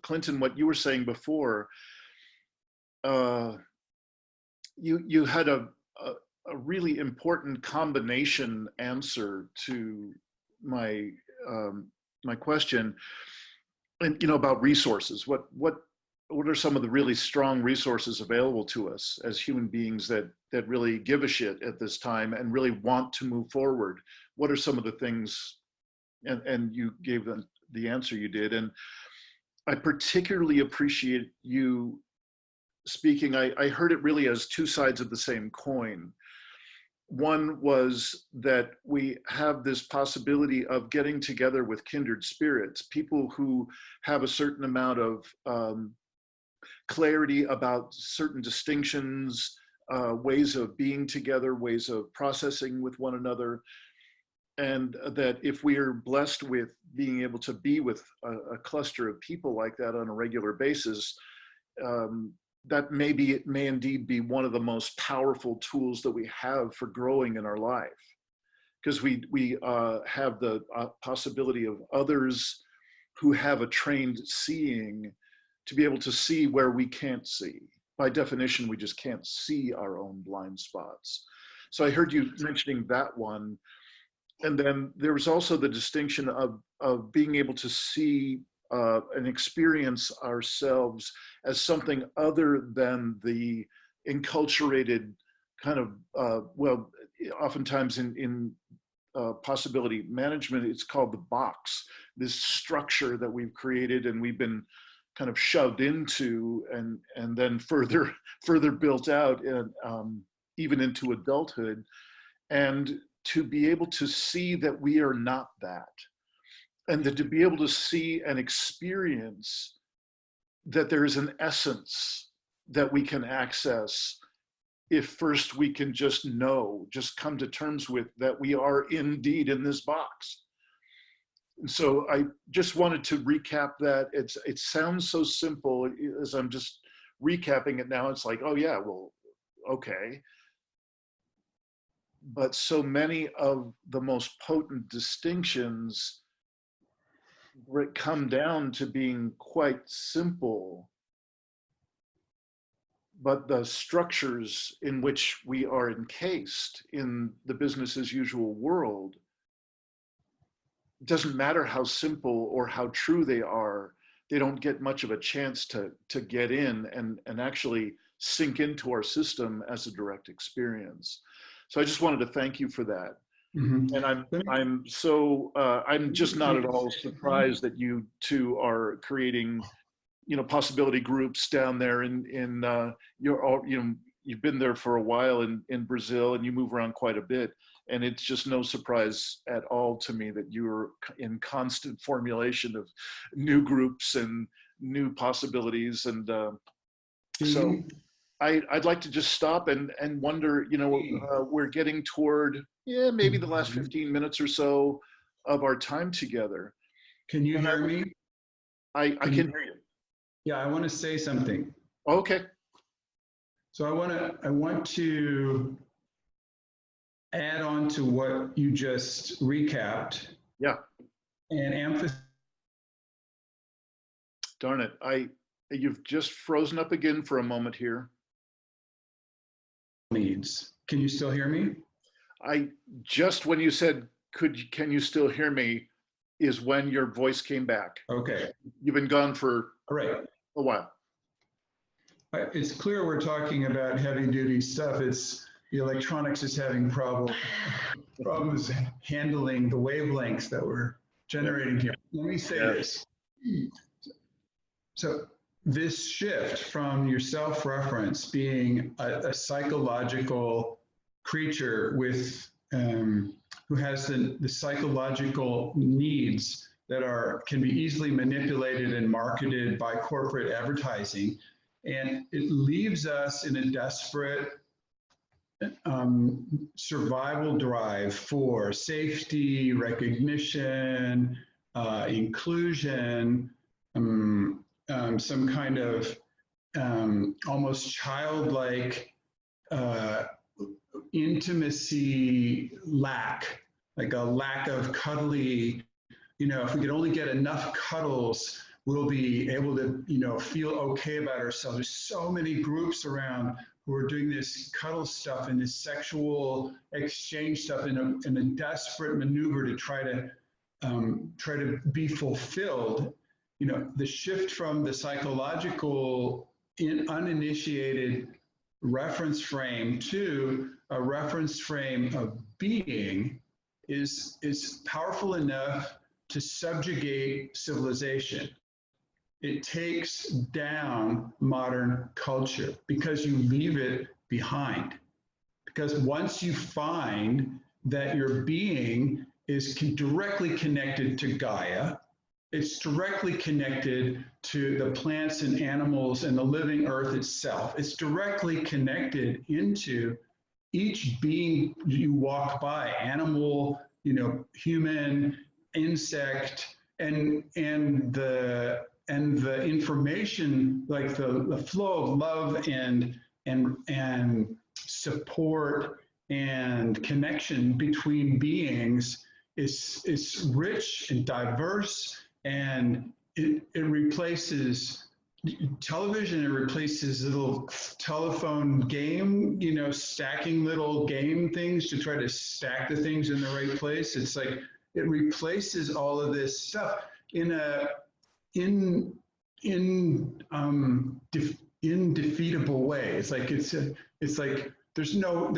Clinton, what you were saying before. You had a really important combination answer to my my question, and about resources. What are some of the really strong resources available to us as human beings that really give a shit at this time and really want to move forward? What are some of the things? And you gave them the answer you did, and I particularly appreciate you speaking. I heard it really as two sides of the same coin. One was that we have this possibility of getting together with kindred spirits, people who have a certain amount of clarity about certain distinctions, ways of being together, ways of processing with one another. And that if we are blessed with being able to be with a cluster of people like that on a regular basis, that it may indeed be one of the most powerful tools that we have for growing in our life. Because we have the possibility of others who have a trained seeing to be able to see where we can't see. By definition, we just can't see our own blind spots. So I heard you mentioning that one. And then there was also the distinction of being able to see and experience ourselves as something other than the enculturated kind of, well, oftentimes in possibility management, it's called the box, this structure that we've created and we've been kind of shoved into and then further built out even into adulthood. And to be able to see that we are not that, and to be able to see and experience that there is an essence that we can access if first we can just come to terms with that we are indeed in this box. And so I just wanted to recap that. It sounds so simple as I'm just recapping it now. It's like, oh yeah, well, okay. But so many of the most potent distinctions come down to being quite simple, but the structures in which we are encased in the business as usual world, it doesn't matter how simple or how true they are, they don't get much of a chance to get in and actually sink into our system as a direct experience. So I just wanted to thank you for that. Mm-hmm. And I'm just not at all surprised that you two are creating, possibility groups down there you've been there for a while in Brazil and you move around quite a bit. And it's just no surprise at all to me that you're in constant formulation of new groups and new possibilities. And so I'd like to just stop and wonder, we're getting toward, maybe the last 15 minutes or so of our time together. Can you hear me? I can hear you. Yeah, I want to say something. Okay. So I want to add on to what you just recapped. Yeah. And emphasize. Darn it. You've just frozen up again for a moment here. Needs. Can you still hear me? When you said, can you still hear me, is when your voice came back. Okay. You've been gone for a while. It's clear we're talking about heavy duty stuff. It's the electronics is having problems handling the wavelengths that we're generating here. Let me say this. So this shift from your self-reference being a psychological creature with who has the psychological needs that can be easily manipulated and marketed by corporate advertising, and it leaves us in a desperate survival drive for safety, recognition, inclusion, some kind of almost childlike intimacy lack, like a lack of cuddly, if we could only get enough cuddles, we'll be able to, feel okay about ourselves. There's so many groups around who are doing this cuddle stuff and this sexual exchange stuff in a desperate maneuver to try to be fulfilled. The shift from the psychological uninitiated reference frame to a reference frame of being is powerful enough to subjugate civilization. It takes down modern culture because you leave it behind. Because once you find that your being is directly connected to Gaia, it's directly connected to the plants and animals and the living earth itself. It's directly connected into each being you walk by, animal, human, insect, and the information, like the flow of love and support and connection between beings is rich and diverse, and it replaces television. It replaces little telephone game, stacking little game things to try to stack the things in the right place. It's like it replaces all of this stuff in indefeatable way. It's like there's no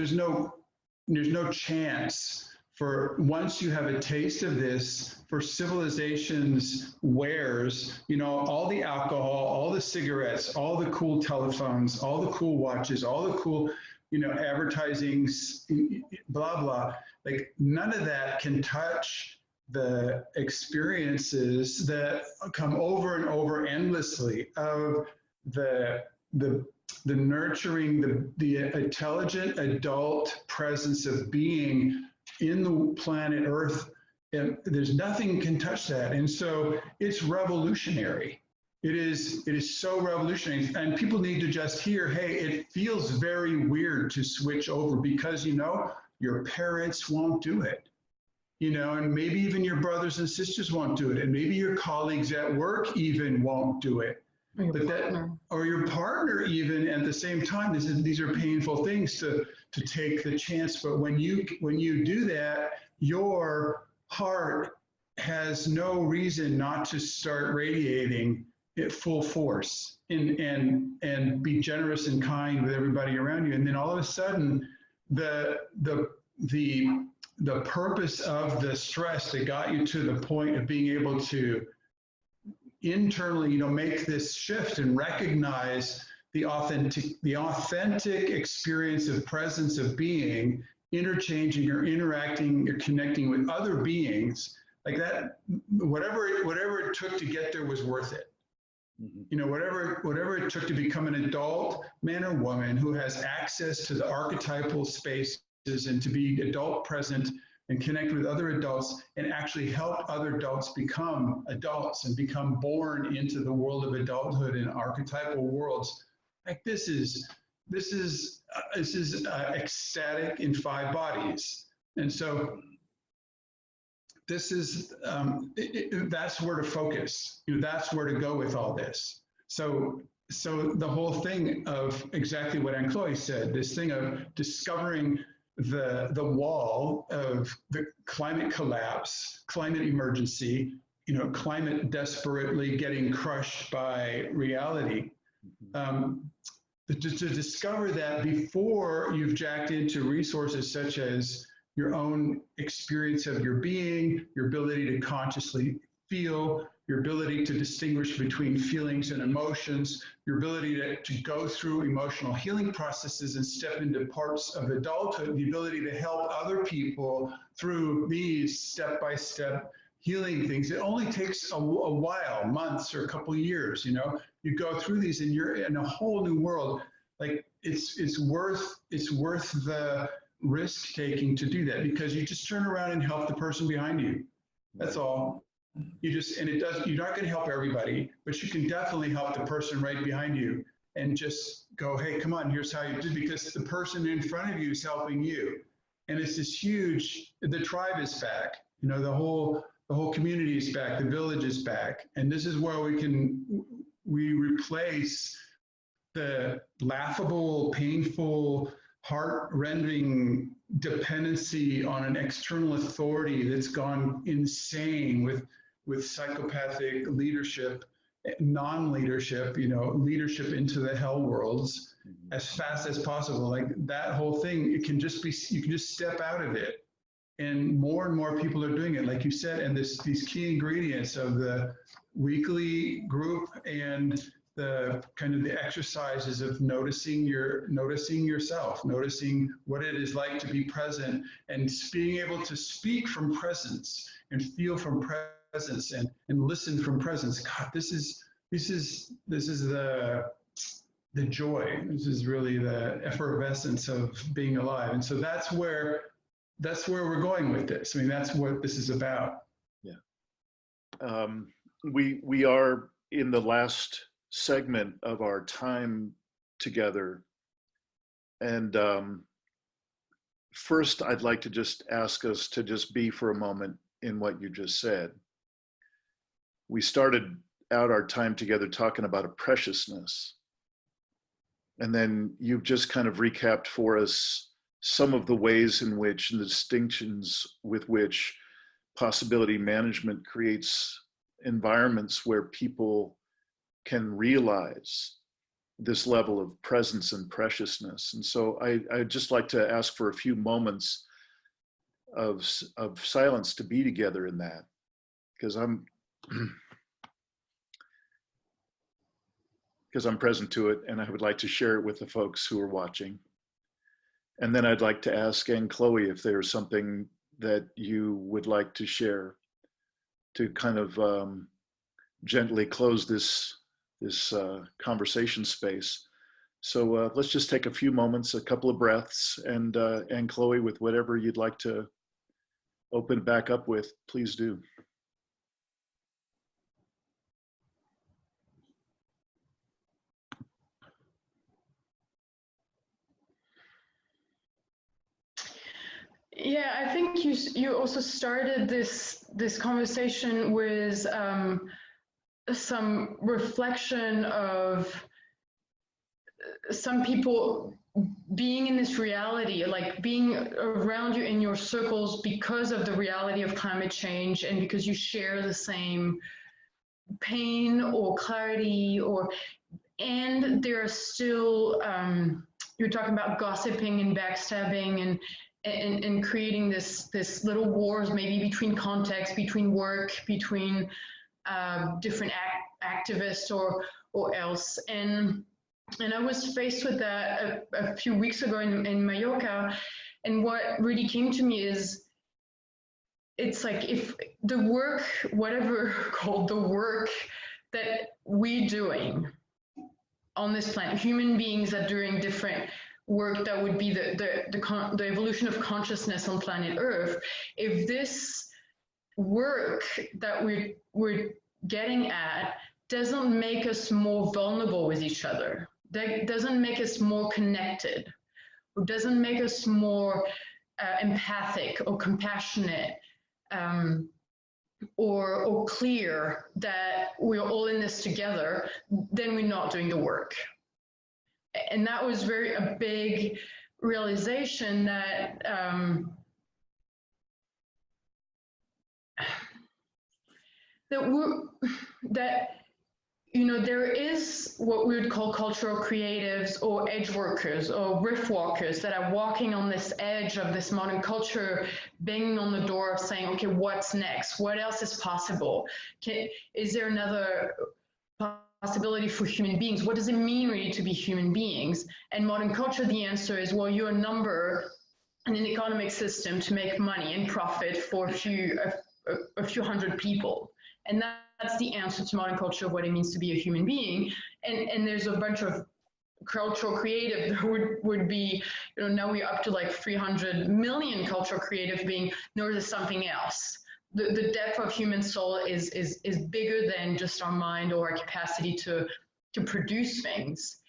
chance for, once you have a taste of this, for civilization's wares, all the alcohol, all the cigarettes, all the cool telephones, all the cool watches, all the cool, advertising, blah, blah, like none of that can touch the experiences that come over and over endlessly of the nurturing, the intelligent adult presence of being in the planet Earth. And there's nothing can touch that. And so it's revolutionary. It is so revolutionary. And people need to just hear, hey, it feels very weird to switch over because, your parents won't do it. And maybe even your brothers and sisters won't do it. And maybe your colleagues at work even won't do it. Or your partner even at the same time. These are painful things to take the chance. But when you do that, your heart has no reason not to start radiating at full force and be generous and kind with everybody around you. And then all of a sudden, the purpose of the stress that got you to the point of being able to internally, make this shift and recognize the authentic experience of presence of being, interchanging or interacting or connecting with other beings, like that, whatever it took to get there was worth it. Mm-hmm. Whatever it took to become an adult man or woman who has access to the archetypal spaces and to be adult present and connect with other adults and actually help other adults become adults and become born into the world of adulthood and archetypal worlds. Like this is ecstatic in 5 bodies. And so this is, that's where to focus. That's where to go with all this. So the whole thing of exactly what Anne-Chloé said, this thing of discovering the wall of the climate collapse, climate emergency, climate desperately getting crushed by reality. To discover that before you've jacked into resources such as your own experience of your being, your ability to consciously feel, your ability to distinguish between feelings and emotions, your ability to go through emotional healing processes and step into parts of adulthood, the ability to help other people through these step-by-step healing things. It only takes a while, months or a couple of years, you go through these and you're in a whole new world. Like it's worth the risk taking to do that, because you just turn around and help the person behind you. That's all. you're not going to help everybody, but you can definitely help the person right behind you and just go, hey, come on, here's how you do, because the person in front of you is helping you. And it's this huge, the tribe is back, the whole community is back, the village is back. And this is where we replace the laughable, painful, heart-rending dependency on an external authority that's gone insane with psychopathic leadership, non-leadership, leadership into the hell worlds as fast as possible. Like that whole thing, you can just step out of it. And more people are doing it, like you said, and these key ingredients of the weekly group and the kind of the exercises of noticing yourself, noticing what it is like to be present, and being able to speak from presence and feel from presence and listen from presence. God, this is the joy. This is really the effervescence of being alive. And so that's where we're going with this. I mean, that's what this is about. Yeah. We are in the last segment of our time together. And first, I'd like to just ask us to just be for a moment in what you just said. We started out our time together talking about a preciousness. And then you've just kind of recapped for us some of the ways in which, and the distinctions with which possibility management creates environments where people can realize this level of presence and preciousness. And so I'd just like to ask for a few moments of silence to be together in that, because I'm present to it, and I would like to share it with the folks who are watching. And then I'd like to ask Anne-Chloé if there's something that you would like to share to kind of gently close this conversation space. So let's just take a few moments, a couple of breaths, and Anne-Chloé, with whatever you'd like to open back up with, please do. Yeah, I think you also started this conversation with some reflection of some people being in this reality, like being around you in your circles because of the reality of climate change and because you share the same pain or clarity, and there are still, you're talking about gossiping and backstabbing and creating this little wars, maybe between contexts, between work, between different activists or else. And I was faced with that a few weeks ago in Mallorca. And what really came to me is, it's like if the work, whatever called the work that we're doing on this planet, human beings that are doing different work that would be the evolution of consciousness on planet Earth, if this work that we're getting at doesn't make us more vulnerable with each other, that doesn't make us more connected, or doesn't make us more empathic or compassionate, or clear that we're all in this together, then we're not doing the work. And that was a big realization that there is what we would call cultural creatives or edge workers or riff walkers that are walking on this edge of this modern culture, banging on the door of saying, okay, what's next? What else is possible? Is there another possibility for human beings? What does it mean really to be human beings? And modern culture, the answer is, well, you're a number in an economic system to make money and profit for a few hundred people. And that's the answer to modern culture of what it means to be a human being. And there's a bunch of cultural creative that would be, now we're up to like 300 million cultural creative being, no, there's something else. the depth of human soul is bigger than just our mind or our capacity to produce things.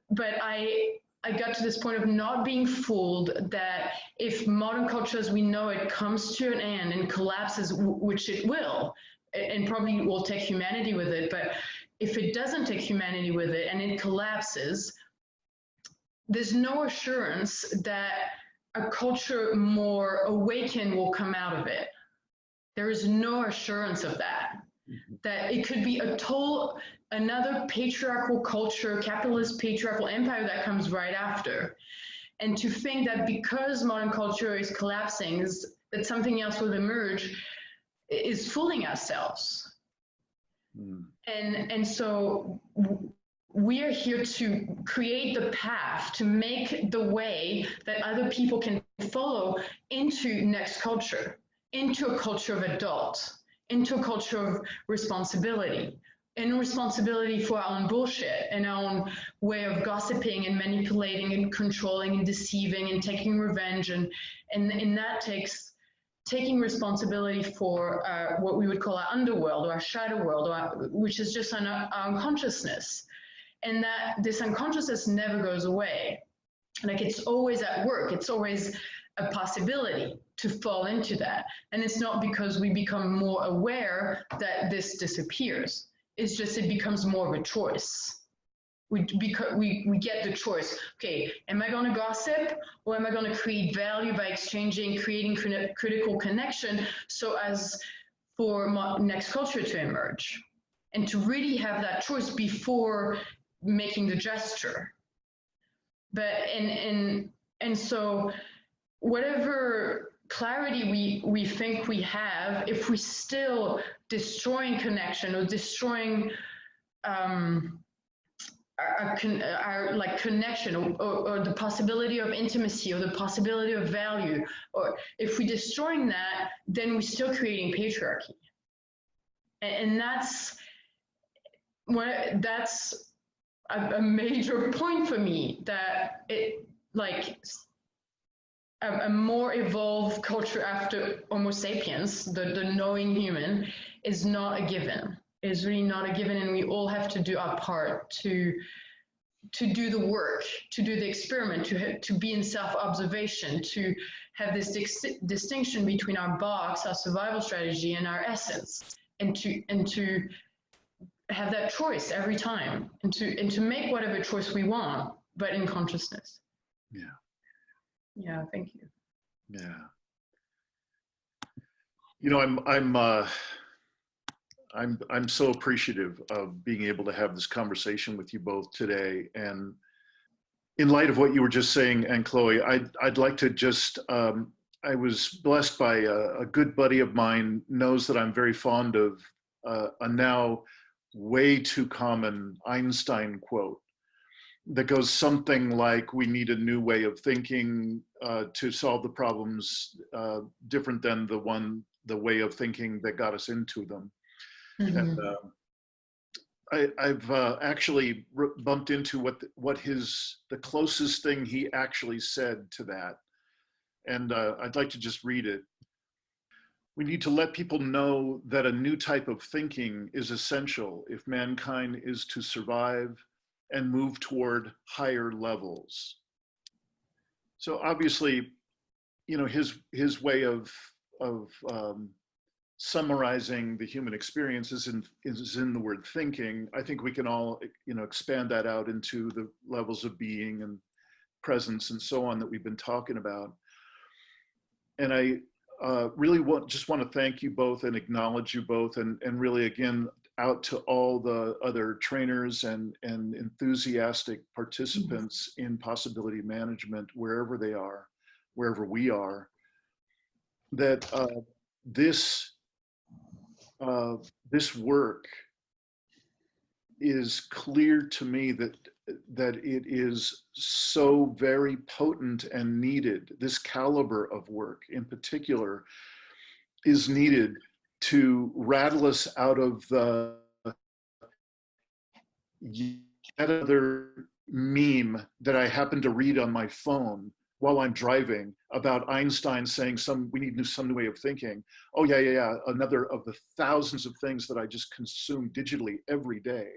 But I got to this point of not being fooled that if modern culture as we know it comes to an end and collapses, which it will, and probably will take humanity with it, but if it doesn't take humanity with it and it collapses, there's no assurance that a culture more awakened will come out of it. There is no assurance of that. That it could be another patriarchal culture, capitalist patriarchal empire that comes right after. And to think that because modern culture is collapsing, that something else will emerge is fooling ourselves. And so we are here to create the path, to make the way that other people can follow into next culture, into a culture of adult, into a culture of responsibility, and responsibility for our own bullshit and our own way of gossiping and manipulating and controlling and deceiving and taking revenge. And that takes taking responsibility for what we would call our underworld or our shadow world, which is just our unconsciousness. And that this unconsciousness never goes away. Like it's always at work. It's always a possibility to fall into that. And it's not because we become more aware that this disappears. It's just it becomes more of a choice. We get the choice. Okay, am I going to gossip or am I going to create value by creating critical connection so as for next culture to emerge? And to really have that choice before making the gesture. But and so whatever clarity we think we have, if we still destroying connection or destroying our like connection or the possibility of intimacy or the possibility of value, or if we're destroying that, then we're still creating patriarchy. And that's a major point for me, that it like a more evolved culture after Homo sapiens, the knowing human, is not a given. Is really not a given, and we all have to do our part to do the work, to do the experiment, to be in self-observation, to have this distinction between our box, our survival strategy, and our essence, and to have that choice every time, and to make whatever choice we want, but in consciousness. Yeah, thank you. Yeah. You know, I'm so appreciative of being able to have this conversation with you both today. And in light of what you were just saying, Anne-Chloé, I'd like to just, I was blessed by a good buddy of mine, knows that I'm very fond of a now way too common Einstein quote that goes something like, we need a new way of thinking to solve the problems different than the way of thinking that got us into them. Mm-hmm. And I've actually bumped into what the closest thing he actually said to that. And I'd like to just read it. We need to let people know that a new type of thinking is essential if mankind is to survive and move toward higher levels. So obviously, you know, his way of summarizing the human experience is in the word thinking. I think we can all, you know, expand that out into the levels of being and presence and so on that we've been talking about. And I really just want to thank you both and acknowledge you both, and really again out to all the other trainers and enthusiastic participants in possibility management, wherever they are, wherever we are, that this work is clear to me that it is so very potent and needed. This caliber of work in particular is needed to rattle us out of the yet another meme that I happened to read on my phone while I'm driving about Einstein saying we need some new way of thinking. Oh yeah. Another of the thousands of things that I just consume digitally every day.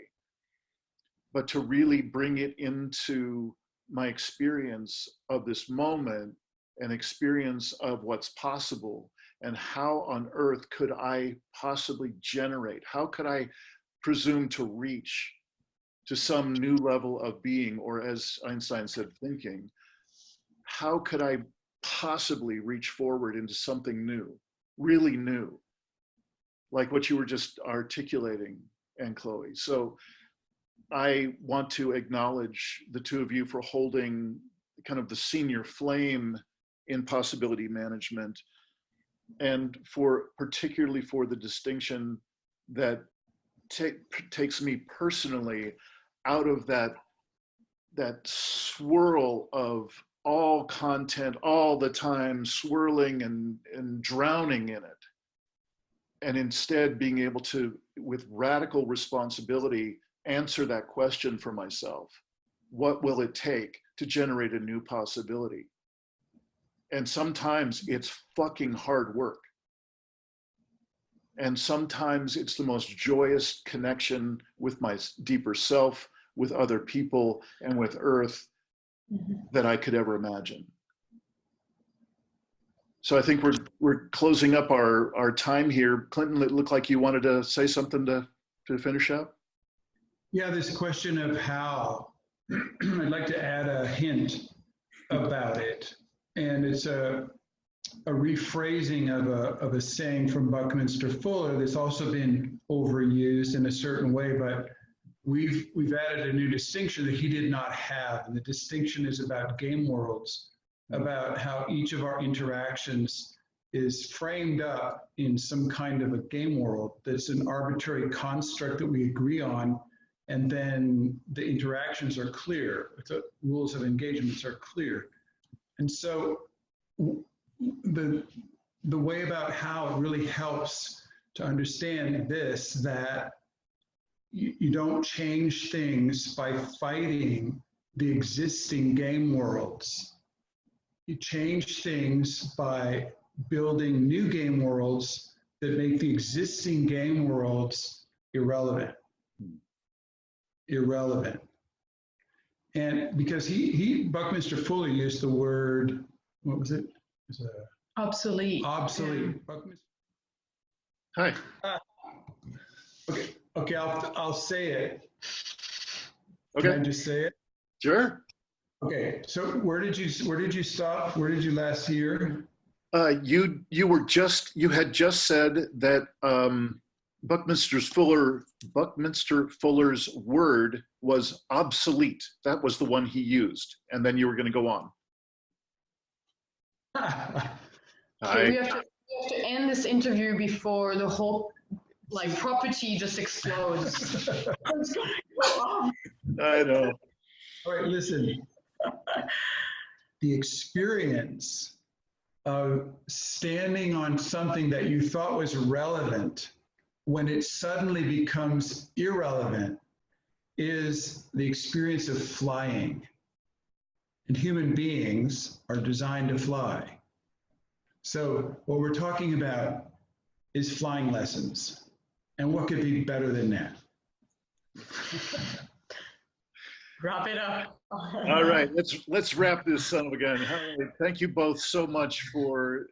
But to really bring it into my experience of this moment, an experience of what's possible, and how on earth could I possibly generate, how could I presume to reach to some new level of being, or as Einstein said, thinking, how could I possibly reach forward into something new, really new, like what you were just articulating, Anne-Chloé. So I want to acknowledge the two of you for holding kind of the senior flame in possibility management, and particularly for the distinction that takes me personally out of that swirl of all content all the time, swirling and drowning in it, and instead being able to, with radical responsibility, answer that question for myself. What will it take to generate a new possibility? And sometimes it's fucking hard work. And sometimes it's the most joyous connection with my deeper self, with other people, and with Earth that I could ever imagine. So I think we're closing up our time here. Clinton, it looked like you wanted to say something to finish up. Yeah, this question of how, I'd like to add a hint about it. And it's a rephrasing of a saying from Buckminster Fuller that's also been overused in a certain way, but we've added a new distinction that he did not have. And the distinction is about game worlds, about how each of our interactions is framed up in some kind of a game world that's an arbitrary construct that we agree on. And then the interactions are clear, the rules of engagements are clear. And so the way about how it really helps to understand this, that you don't change things by fighting the existing game worlds. You change things by building new game worlds that make the existing game worlds irrelevant. And because Buckminster Fuller used the word, what was it? Obsolete. Obsolete. Hi. Okay, I'll say it. Okay. Can I just say it? Sure. Okay, so where did you stop? Where did you last hear? You had just said that Buckminster Fuller's word was obsolete. That was the one he used, and then you were going to go on. Okay, we have to end this interview before the whole property just explodes. I know. All right, listen. The experience of standing on something that you thought was relevant when it suddenly becomes irrelevant is the experience of flying. And human beings are designed to fly. So what we're talking about is flying lessons. And what could be better than that? Wrap it up. All right, let's wrap this son of a gun. Thank you both so much for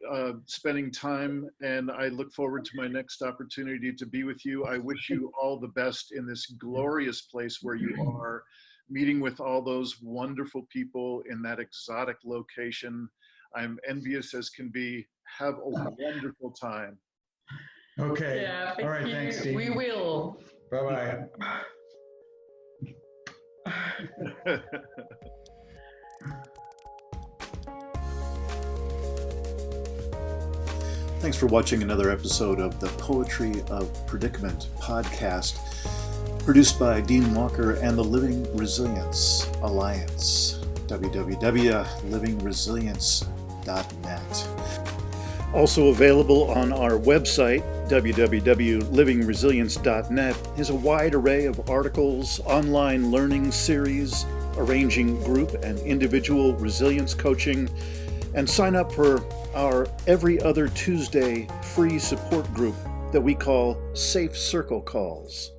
spending time, and I look forward to my next opportunity to be with you. I wish you all the best in this glorious place where you are, meeting with all those wonderful people in that exotic location. I'm envious as can be. Have a wonderful time. Okay. Yeah, all right, thanks, Steve. We will. Bye-bye. Thanks for watching another episode of the Poetry of Predicament podcast, produced by Dean Walker and the Living Resilience Alliance, www.livingresilience.net. Also available on our website, www.livingresilience.net, is a wide array of articles, online learning series, arranging group and individual resilience coaching, and sign up for our every other Tuesday free support group that we call Safe Circle Calls.